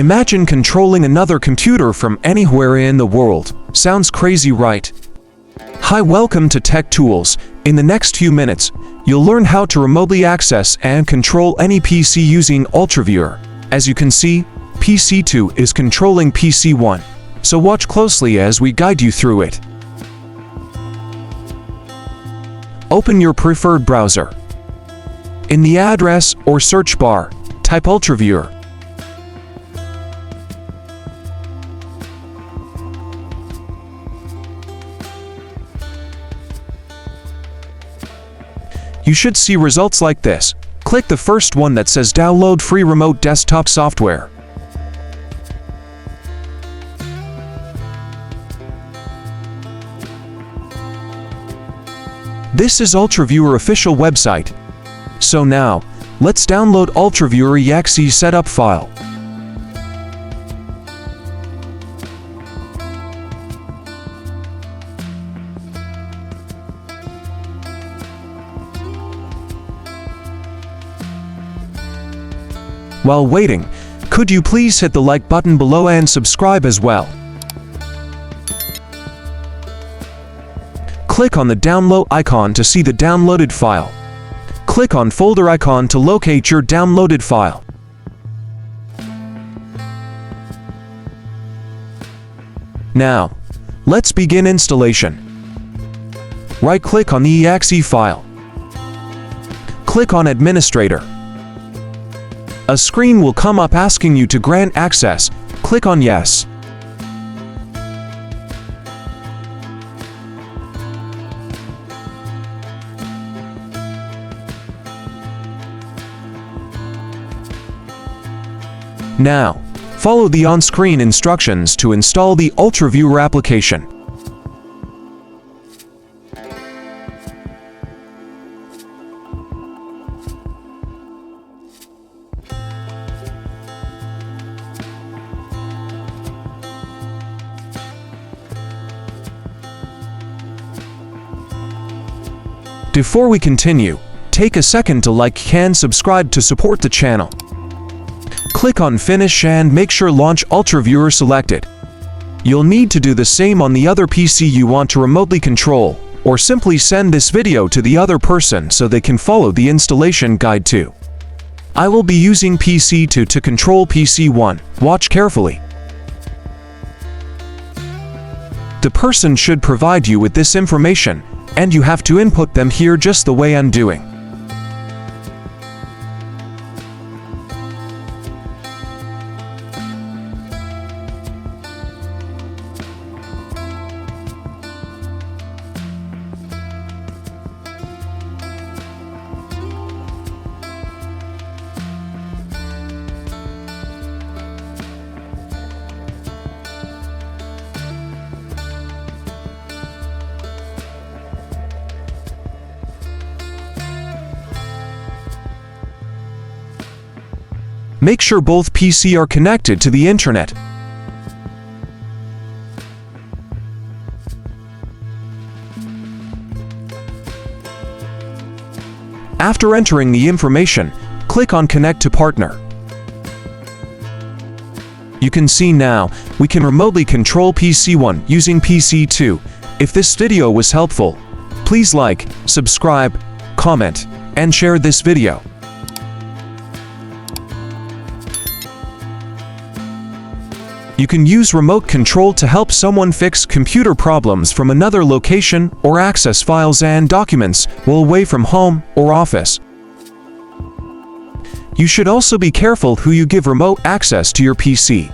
Imagine controlling another computer from anywhere in the world. Sounds crazy, right? Hi, welcome to Tech Tools. In the next few minutes, you'll learn how to remotely access and control any PC using UltraViewer. As you can see, PC 2 is controlling PC 1, so watch closely as we guide you through it. Open your preferred browser. In the address or search bar, type UltraViewer. You should see results like this. Click the first one that says Download Free Remote Desktop Software. This is UltraViewer official website. So now, let's download UltraViewer exe setup file. While waiting, could you please hit the like button below and subscribe as well? Click on the download icon to see the downloaded file. Click on folder icon to locate your downloaded file. Now, let's begin installation. Right-click on the exe file. Click on Administrator. A screen will come up asking you to grant access. Click on Yes. Now, follow the on-screen instructions to install the UltraViewer application. Before we continue, take a second to like and subscribe to support the channel. Click on Finish and make sure Launch UltraViewer selected. You'll need to do the same on the other PC you want to remotely control, or simply send this video to the other person so they can follow the installation guide too. I will be using PC 2 to control PC 1. Watch carefully. The person should provide you with this information, and you have to input them here just the way I'm doing. Make sure both PC are connected to the internet. After entering the information, click on Connect to Partner. You can see now, we can remotely control PC 1 using PC 2. If this video was helpful, please like, subscribe, comment, and share this video. You can use remote control to help someone fix computer problems from another location or access files and documents while away from home or office. You should also be careful who you give remote access to your PC.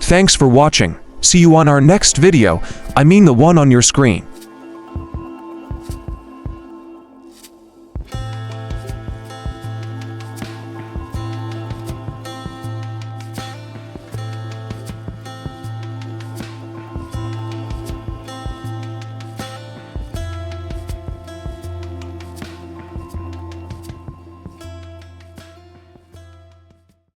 Thanks for watching. See you on our next video, I mean the one on your screen.